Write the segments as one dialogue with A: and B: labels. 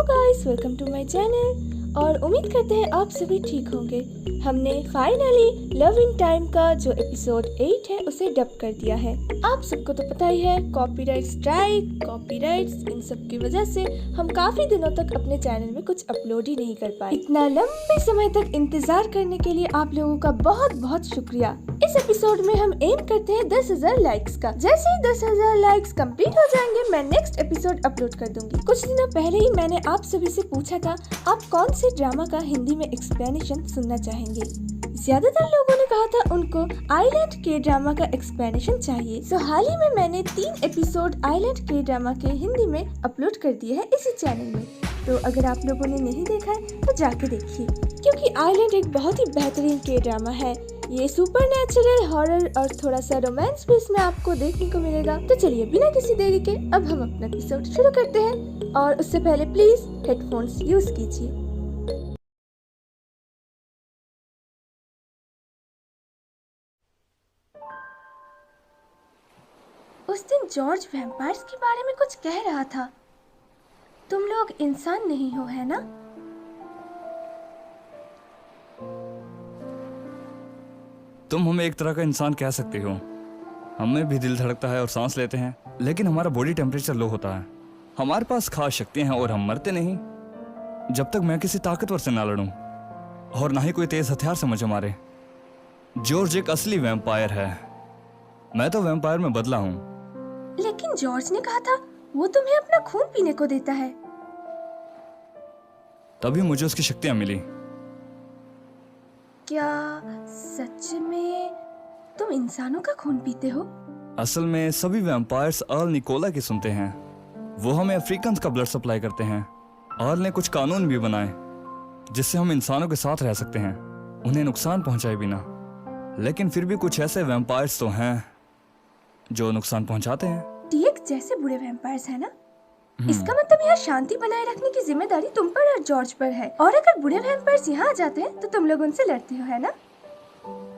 A: Guys, welcome to my channel और उम्मीद करते हैं आप सभी ठीक होंगे। हमने फाइनली लव इन टाइम का जो एपिसोड 8 है उसे डब कर दिया है। आप सबको तो पता ही है, कॉपीराइट स्ट्राइक, कॉपीराइट्स, इन सब की वजह से हम काफी दिनों तक अपने चैनल में कुछ अपलोड ही नहीं कर पाए। इतना लंबे समय तक इंतजार करने के लिए आप लोगों का बहुत बहुत शुक्रिया। इस एपिसोड में हम एम करते हैं 10,000 लाइक्स का। जैसे ही 10,000 लाइक्स कंप्लीट हो जाएंगे, मैं नेक्स्ट एपिसोड अपलोड कर दूंगी। कुछ दिनों पहले ही मैंने आप सभी से पूछा था आप कौन से ड्रामा का हिंदी में एक्सप्लेनेशन सुनना चाहेंगे। ज्यादातर लोगों ने कहा था उनको आइलैंड के ड्रामा का एक्सप्लेनेशन चाहिए। सो हाल ही में मैंने 3 एपिसोड आइलैंड के ड्रामा के हिंदी में अपलोड कर दिए हैं इसी चैनल में। तो अगर आप लोगों ने नहीं देखा है तो जाके देखिए, क्योंकि आइलैंड एक बहुत ही बेहतरीन के ड्रामा है। ये सुपरनैचुरल, हॉरर और थोड़ा सा रोमांस भी इसमें आपको देखने को मिलेगा। तो चलिए बिना किसी देरी के अब हम अपना एपिसोड शुरू करते हैं, और उससे पहले प्लीज हेडफोन्स यूज कीजिए। उस दिन जॉर्ज वैम्पायर्स के बारे में कुछ कह रहा था। तुम लोग इंसान नहीं हो, है ना?
B: तुम हमें एक तरह का इंसान कह सकते हो। हमें भी दिल धड़कता है और सांस लेते हैं, लेकिन हमारा बॉडी टेम्परेचर लो होता है। हमारे पास खास शक्तियां हैं और हम मरते नहीं, जब तक मैं किसी ताकतवर से ना लड़ूं और ना ही कोई तेज हथियार से मुझे मारे। जॉर्ज एक असली वैम्पायर है। मैं तो वैम्पायर में बदला हूँ।
A: लेकिन जॉर्ज ने कहा था वो तुम्हें अपना खून पीने को देता है।
B: तभी मुझे उसकी शक्तियां मिली।
A: क्या सच में तुम इंसानों का खून पीते हो?
B: असल में सभी वैम्पायर्स अर्ल निकोला की सुनते हैं। वो हमें अफ्रीकन का ब्लड सप्लाई करते हैं। अर्ल ने कुछ कानून भी बनाए जिससे हम इंसानों के साथ रह सकते हैं, उन्हें नुकसान पहुंचाए बिना। लेकिन फिर भी कुछ ऐसे वैम्पायर्स तो हैं जो नुकसान पहुंचाते हैं।
A: टीएक्स जैसे बुरे वैम्पायर्स है ना? इसका मतलब यहाँ शांति बनाए रखने की जिम्मेदारी तुम पर और जॉर्ज पर है। और अगर बुरे वैम्पायर्स यहाँ आ जाते हैं तो तुम लोग उनसे लड़ते हो, है ना?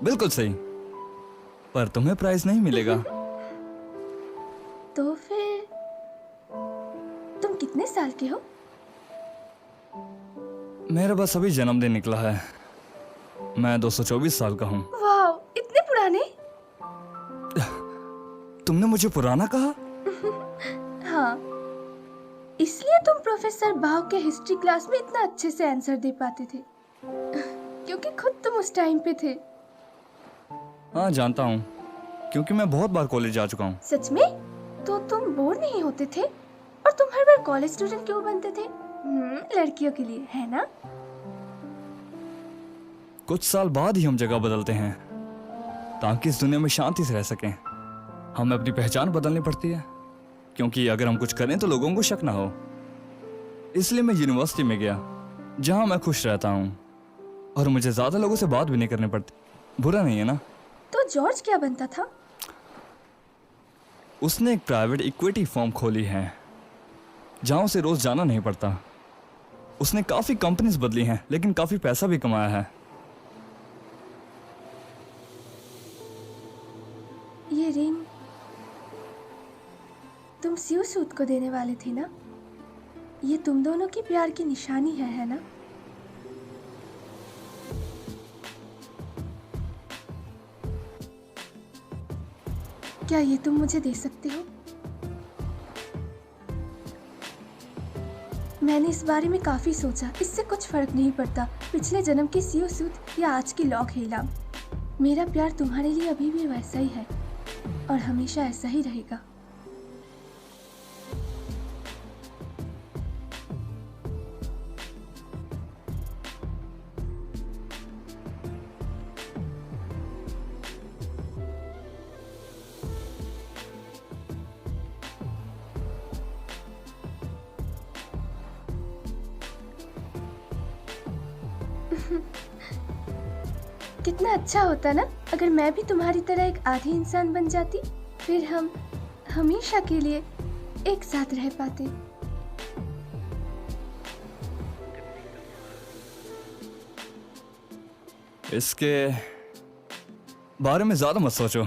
B: बिल्कुल सही, पर तुम्हें प्राइज नहीं मिलेगा।
A: तो फिर तुम कितने साल के हो?
B: मेरा बस अभी जन्मदिन निकला है। मैं 224 साल का हूँ।
A: वाह, इतने पुराने?
B: तुमने मुझे पुराना कहा?
A: हाँ, इसलिए तुम प्रोफेसर बाव के हिस्ट्री क्लास में इतना अच्छे से आंसर दे पाते थे, क्योंकि खुद तुम उस टाइम पे थे।
B: हाँ जानता हूँ, क्योंकि मैं बहुत बार कॉलेज जा चुका हूँ।
A: सच में? तो तुम बोर नहीं होते थे? और तुम हर बार कॉलेज स्टूडेंट क्यों बनते थे? लड़कियों के लिए, है ना?
B: कुछ साल बाद ही हम जगह बदलते हैं ताकि इस दुनिया में शांति से रह सकें। हमें अपनी पहचान बदलनी पड़ती है, क्योंकि अगर हम कुछ करें तो लोगों को शक ना हो। इसलिए मैं यूनिवर्सिटी में गया जहां मैं खुश रहता हूँ और मुझे ज्यादा लोगों से बात भी नहीं करनी पड़ती। बुरा नहीं है ना?
A: तो जॉर्ज क्या बनता था?
B: उसने एक प्राइवेट इक्विटी फर्म खोली है जहां उसे रोज जाना नहीं पड़ता। उसने काफी कंपनीज बदली हैं, लेकिन काफी पैसा भी कमाया है।
A: ये रिंग तुम सिउ सूद को देने वाले थे ना? ये तुम दोनों की प्यार की निशानी है ना? क्या ये तुम मुझे दे सकते हो? मैंने इस बारे में काफी सोचा। इससे कुछ फर्क नहीं पड़ता पिछले जन्म की सिउ सूद या आज की लॉक हेलाम। मेरा प्यार तुम्हारे लिए अभी भी वैसा ही है और हमेशा ऐसा ही रहेगा। कितना अच्छा होता ना अगर मैं भी तुम्हारी तरह एक आधी इंसान बन जाती। फिर हम हमेशा के लिए एक साथ रह पाते।
B: इसके बारे में ज्यादा मत सोचो।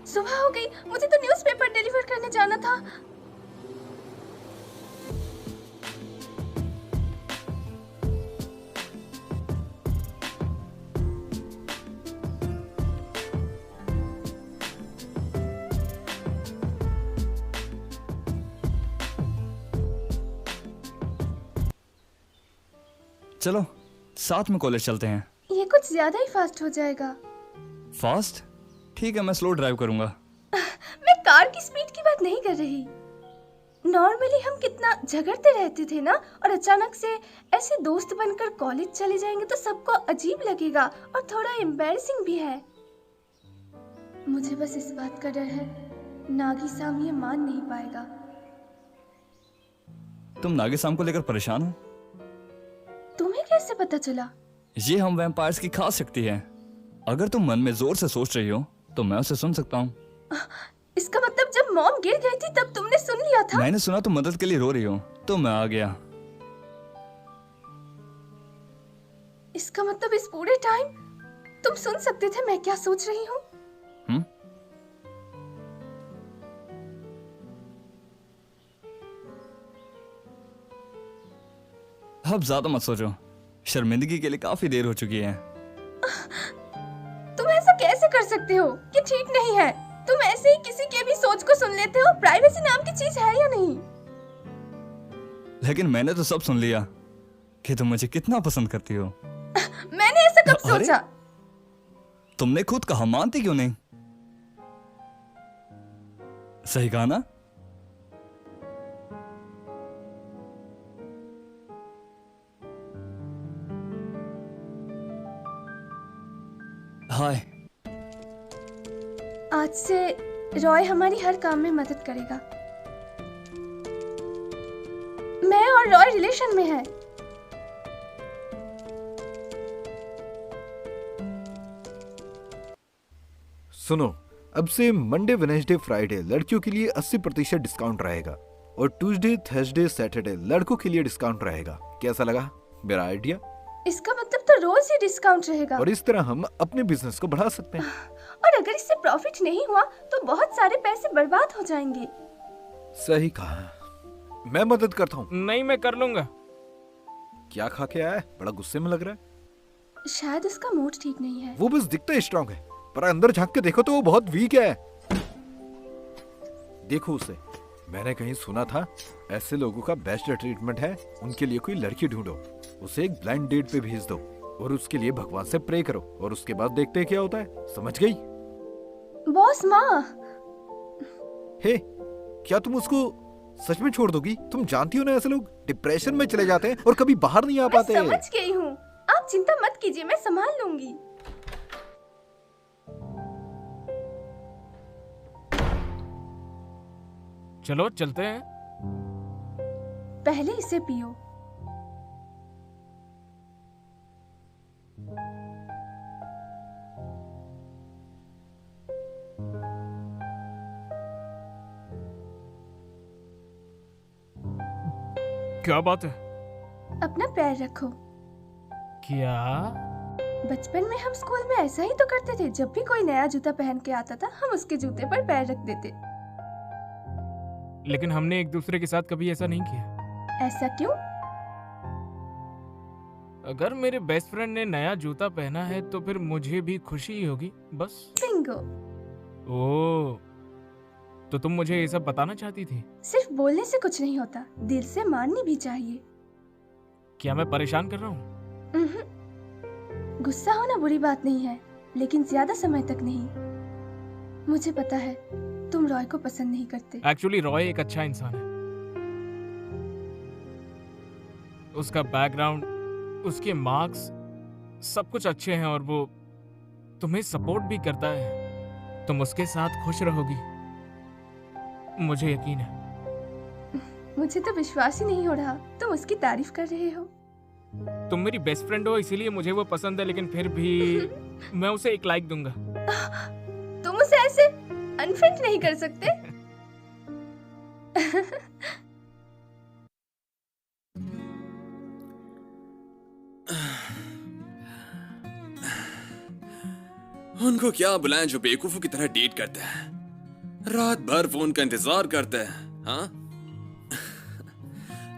A: सुबह हो गई, मुझे तो न्यूज़पेपर डिलीवर करने जाना था।
B: चलो साथ में कॉलेज चलते हैं।
A: ये कुछ ज्यादा ही फास्ट हो जाएगा।
B: फास्ट? ठीक है, मैं स्लो ड्राइव करूंगा।
A: मैं कार की स्पीड की बात नहीं कर रही। नॉर्मली हम कितना झगड़ते रहते थे ना, और अचानक से ऐसे दोस्त बनकर कॉलेज चले जाएंगे तो सबको अजीब लगेगा और थोड़ा एम्बैरेसिंग भी है। मुझे बस इस बात का डर है, नागी साम ये मान नहीं पाएगा।
B: तुम नागिसाम को लेकर परेशान हो?
A: तुम्हें कैसे पता चला?
B: ये हम वैम्पायर्स की खास शक्ति है। अगर तुम मन में जोर से सोच रही हो तो मैं उसे सुन सकता हूँ।
A: इसका मतलब जब मॉम गिर गई थी तब तुमने सुन लिया था?
B: मैंने सुना तुम मदद के लिए रो रही हो तो मैं आ गया।
A: इसका मतलब इस पूरे टाइम तुम सुन सकते थे मैं क्या सोच रही हूँ?
B: अब ज्यादा मत सोचो, शर्मिंदगी के लिए काफी देर हो चुकी है।
A: तुम ऐसा कैसे कर सकते हो? ये ठीक नहीं है। तुम ऐसे ही किसी के भी सोच को सुन लेते हो। प्राइवेसी नाम की चीज है या नहीं?
B: लेकिन मैंने तो सब सुन लिया कि तुम मुझे कितना पसंद करती हो।
A: मैंने ऐसा कब
B: अरे?
A: सोचा?
B: तुमने खुद कहा, मानती क्यों नहीं? सही कहा ना? हाय।
A: आज से रॉय हमारी हर काम में मदद करेगा। मैं और रॉय रिलेशन में है।
C: सुनो, अब से मंडे, वेडनेसडे, फ्राइडे लड़कियों के लिए 80% डिस्काउंट रहेगा और ट्यूसडे, थर्सडे, सैटरडे लड़कों के लिए डिस्काउंट रहेगा। कैसा लगा मेरा आइडिया?
A: इसका मतलब तो रोज ही डिस्काउंट रहेगा।
C: और इस तरह हम अपने बिजनेस को बढ़ा सकते हैं।
A: और अगर इससे प्रॉफिट नहीं हुआ तो बहुत सारे पैसे बर्बाद हो जाएंगे।
C: सही कहा। मैं मदद करता हूँ।
D: नहीं, मैं कर लूंगा।
C: क्या खा के आया है? बड़ा गुस्से में लग रहा है।
A: शायद उसका मूड ठीक नहीं है।
C: वो बस दिखता है स्ट्रांग है, पर अंदर झांक के देखो तो वो बहुत वीक है। देखो उसे। मैंने कहीं सुना था ऐसे लोगों का बेस्ट ट्रीटमेंट है उनके लिए कोई लड़की ढूंढो, उसे एक ब्लाइंड डेट पे भेज दो और उसके लिए भगवान से प्रे करो और उसके बाद देखते हैं क्या होता है। समझ गई?
A: बॉस माँ।
C: हे, क्या तुम उसको सच में छोड़ दोगी? तुम जानती हो ना ऐसे लोग डिप्रेशन में चले जाते हैं और कभी बाहर नहीं आ
A: मैं
C: पाते।
A: समझ गई हूँ, आप चिंता मत कीजिए, मैं संभाल लूंगी।
D: चलो चलते हैं।
A: पहले इसे पियो।
D: क्या बात है?
A: अपना पैर रखो।
D: क्या?
A: बचपन में हम स्कूल में ऐसा ही तो करते थे। जब भी कोई नया जूता पहन के आता था हम उसके जूते पर पैर रख देते।
D: लेकिन हमने एक दूसरे के साथ कभी ऐसा नहीं किया।
A: ऐसा क्यों?
D: अगर मेरे बेस्ट फ्रेंड ने नया जूता पहना है तो फिर मुझे भी खुशी ही होगी, बस।
A: बिंगो।
D: ओह, तो तुम मुझे ये सब बताना चाहती थी?
A: सिर्फ बोलने से कुछ नहीं होता, दिल से माननी भी चाहिए।
D: क्या मैं परेशान कर रहा हूँ?
A: गुस्सा होना बुरी बात नहीं है, लेकिन ज्यादा समय तक नहीं। मुझे पता है तुम रॉय को पसंद नहीं करते।
D: एक्चुअली रॉय एक अच्छा इंसान है। उसका बैकग्राउंड, उसके मार्क्स सब कुछ अच्छे हैं और वो तुम्हें सपोर्ट भी करता है। तुम उसके साथ खुश रहोगी, मुझे यकीन है।
A: मुझे तो विश्वास ही नहीं हो रहा तुम उसकी तारीफ कर रहे हो।
D: तुम मेरी बेस्ट फ्रेंड हो इसीलिए मुझे वो पसंद है, लेकिन फिर भी मैं उसे एक लाइक दूंगा।
A: तुम उसे ऐसे अनफ्रेंड नहीं कर सकते।
E: उनको क्या बुलाएं जो बेवकूफों की तरह डेट करते हैं, रात भर फोन का इंतजार करते हैं। हाँ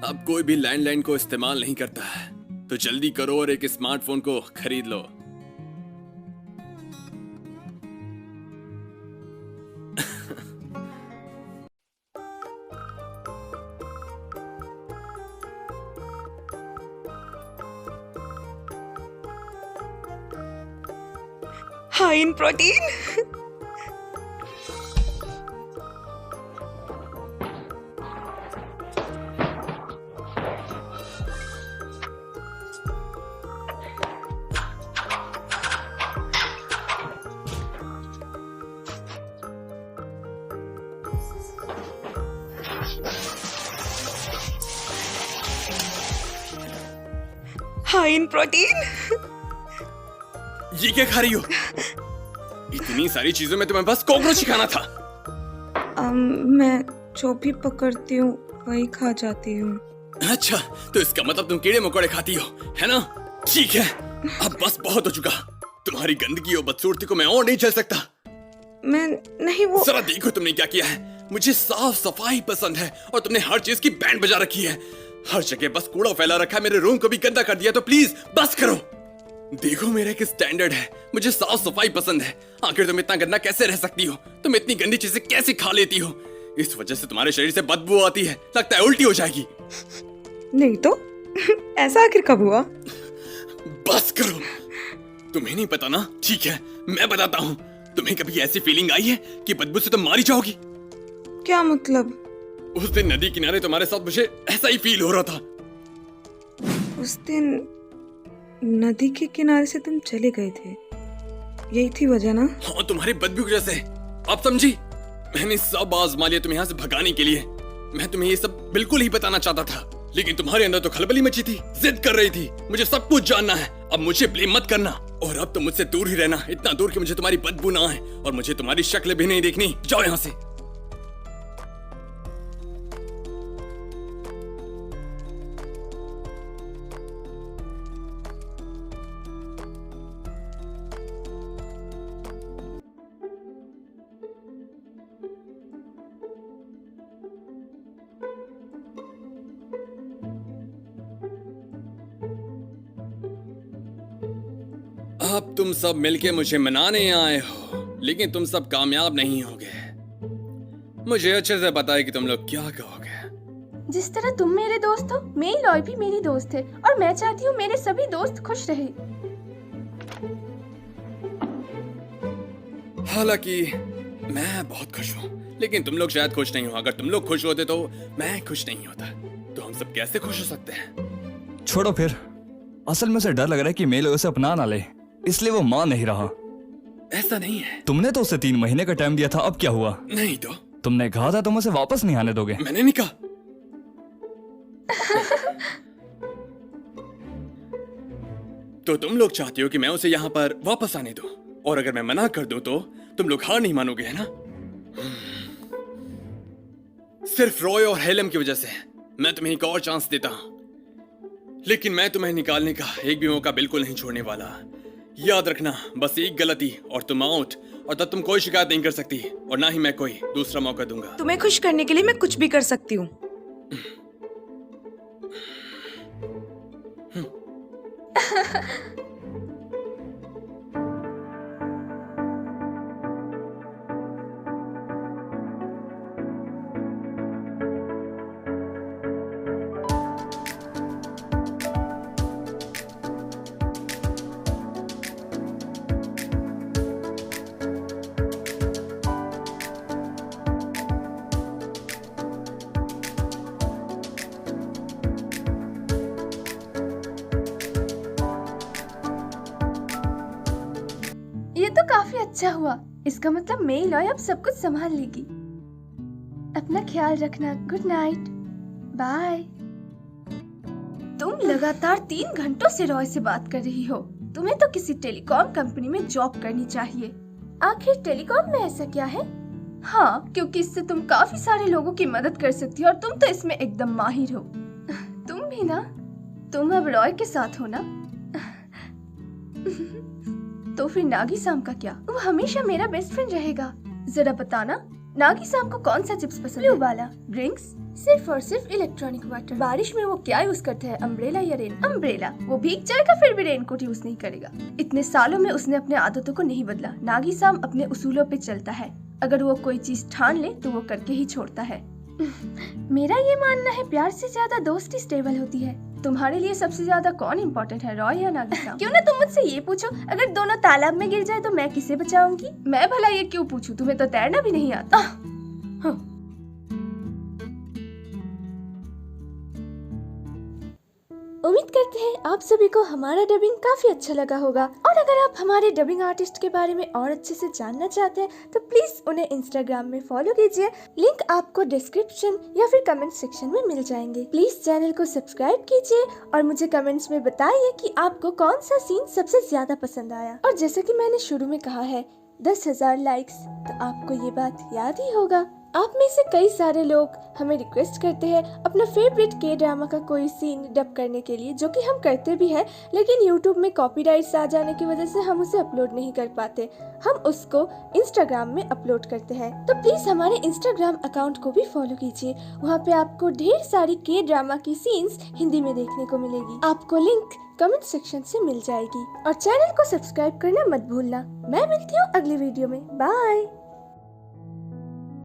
E: अब कोई भी लैंडलाइन को इस्तेमाल नहीं करता है, तो जल्दी करो और एक स्मार्टफोन को खरीद लो।
F: High in protein. High in protein.
E: ये क्या खा रही हो? इतनी सारी चीजों में तुम्हें बस कॉकरोच ही खाना था।
F: मैं जो भी पकड़ती हूँ वही खा जाती हूँ।
E: अच्छा, तो इसका मतलब तुम कीड़े मकोड़े खाती हो, है ना? ठीक है, अब बस बहुत हो चुका। तुम्हारी गंदगी और बदसूरती को मैं और नहीं झेल सकता।
F: मैं नहीं वो।
E: जरा देखो तुमने क्या किया है। मुझे साफ सफाई पसंद है और तुमने हर चीज की बैंड बजा रखी है। हर जगह बस कूड़ा फैला रखा है, मेरे रूम को भी गंदा कर दिया। तो प्लीज बस करो। देखो मेरा एक स्टैंडर्ड है, मुझे साफ सफाई पसंद है। आखिर तुम इतना गंदा कैसे रह सकती हो? तुम इतनी गंदी चीजें कैसे खा लेती हो? इस वजह से तुम्हारे शरीर से बदबू आती है, लगता है उल्टी हो जाएगी।
F: नहीं तो ऐसा आखिर कब हुआ?
E: बस करो, तुम्हें नहीं पता ना? ठीक है, मैं बताता हूँ। तुम्हें कभी ऐसी फीलिंग आई है कि बदबू से तुम मारी जाओगी?
F: क्या मतलब?
E: उस दिन नदी किनारे तुम्हारे साथ मुझे ऐसा ही फील हो रहा था।
F: उस दिन नदी के किनारे से तुम चले गए थे, यही थी वजह ना?
E: हाँ, तुम्हारी बदबू की वजह से। अब समझी? मैंने सब आजमा लिया तुम्हें यहाँ से भगाने के लिए। मैं तुम्हें ये सब बिल्कुल ही बताना चाहता था, लेकिन तुम्हारे अंदर तो खलबली मची थी, जिद कर रही थी। मुझे सब कुछ जानना है, अब मुझे ब्लेम मत करना। और अब तो मुझसे दूर ही रहना, इतना दूर कि मुझे तुम्हारी बदबू ना आए और मुझे तुम्हारी शक्ल भी नहीं देखनी। जाओ यहाँ से। अब तुम सब मिलके मुझे मनाने आए हो, लेकिन तुम सब कामयाब नहीं होगे। मुझे अच्छे से पता है कि तुम लोग क्या कहोगे।
A: जिस तरह तुम मेरे दोस्त हो, मेरी लॉय भी मेरी दोस्त है और मैं चाहती हूँ मेरे सभी दोस्त खुश रहे।
E: हालांकि मैं बहुत खुश हूँ, लेकिन तुम लोग शायद खुश नहीं हो। अगर तुम लोग खुश होते तो मैं खुश नहीं होता। तो हम सब कैसे खुश हो सकते हैं?
B: छोड़ो फिर। असल में उसे डर लग रहा है कि मेल उसे अपना ना ले, इसलिए वो मान नहीं रहा।
E: ऐसा नहीं है।
B: तुमने तो उसे 3 महीने का टाइम दिया था, अब क्या हुआ?
E: नहीं तो
B: तुमने कहा था तुम उसे वापस नहीं आने दोगे।
E: मैंने नहीं कहा। तो तुम लोग चाहते हो कि मैं उसे यहाँ पर वापस आने दूं, और अगर मैं मना कर दूं तो तुम लोग हार नहीं मानोगे, है ना? सिर्फ रॉय और हेलम की वजह से मैं तुम्हें एक और चांस देता हूं, लेकिन मैं तुम्हें निकालने का एक भी मौका बिल्कुल नहीं छोड़ने वाला। याद रखना, बस एक गलती और तुम आउट, और तब तुम कोई शिकायत नहीं कर सकती, और ना ही मैं कोई दूसरा मौका दूंगा।
F: तुम्हें खुश करने के लिए मैं कुछ भी कर सकती हूँ।
A: ये तो काफी अच्छा हुआ। इसका मतलब मेरी लॉय अब सब कुछ संभाल लेगी। अपना ख्याल रखना। Good night. बाय। तुम लगातार 3 घंटों से रॉय से बात कर रही हो। तुम्हें तो किसी टेलीकॉम कंपनी में जॉब करनी चाहिए। आखिर टेलीकॉम में ऐसा क्या है? हाँ, क्योंकि इससे तुम काफी सारे लोगों की मदद कर सकती हो और तुम तो इसमें एकदम माहिर हो। तुम भी ना? तुम अब रॉय के साथ हो ना? तो फिर नागी साम का क्या? वो हमेशा मेरा बेस्ट फ्रेंड रहेगा। जरा बताना, नागी साम को कौन सा चिप्स पसंद है? ब्लू वाला। ड्रिंक्स? सिर्फ और सिर्फ इलेक्ट्रॉनिक वाटर। बारिश में वो क्या यूज करते हैं, अम्ब्रेला या रेन? अम्ब्रेला। वो भीग जाएगा फिर भी रेनकोट यूज नहीं करेगा। इतने सालों में उसने अपने आदतों को नहीं बदला। नागी साम अपने उसूलों पे चलता है। अगर वो कोई चीज ठान ले तो वो करके ही छोड़ता है। मेरा ये मानना है प्यार से ज्यादा दोस्ती स्टेबल होती है। तुम्हारे लिए सबसे ज्यादा कौन इम्पोर्टेंट है, रॉय या नागी साम? क्यों ना तुम मुझसे ये पूछो, अगर दोनों तालाब में गिर जाए तो मैं किसे बचाऊंगी? मैं भला ये क्यों पूछूं, तुम्हें तो तैरना भी नहीं आता। हाँ। उम्मीद करते हैं आप सभी को हमारा डबिंग काफी अच्छा लगा होगा, और अगर आप हमारे डबिंग आर्टिस्ट के बारे में और अच्छे से जानना चाहते हैं तो प्लीज उन्हें इंस्टाग्राम में फॉलो कीजिए। लिंक आपको डिस्क्रिप्शन या फिर कमेंट सेक्शन में मिल जाएंगे। प्लीज चैनल को सब्सक्राइब कीजिए और मुझे कमेंट्स में बताइए कि आपको कौन सा सीन सबसे ज्यादा पसंद आया। और जैसे कि मैंने शुरू में कहा है, 10,000 लाइक्स, तो आपको ये बात याद ही होगा। आप में से कई सारे लोग हमें रिक्वेस्ट करते हैं अपना फेवरेट के ड्रामा का कोई सीन डब करने के लिए, जो कि हम करते भी हैं, लेकिन यूट्यूब में कॉपीराइट्स आ जाने की वजह से हम उसे अपलोड नहीं कर पाते। हम उसको इंस्टाग्राम में अपलोड करते हैं, तो प्लीज हमारे इंस्टाग्राम अकाउंट को भी फॉलो कीजिए। वहाँ पे आपको ढेर सारी के ड्रामा की सीन्स हिंदी में देखने को मिलेगी। आपको लिंक कमेंट सेक्शन से मिल जाएगी। और चैनल को सब्सक्राइब करना मत भूलना। मैं मिलती हूँ अगली वीडियो में। बाय।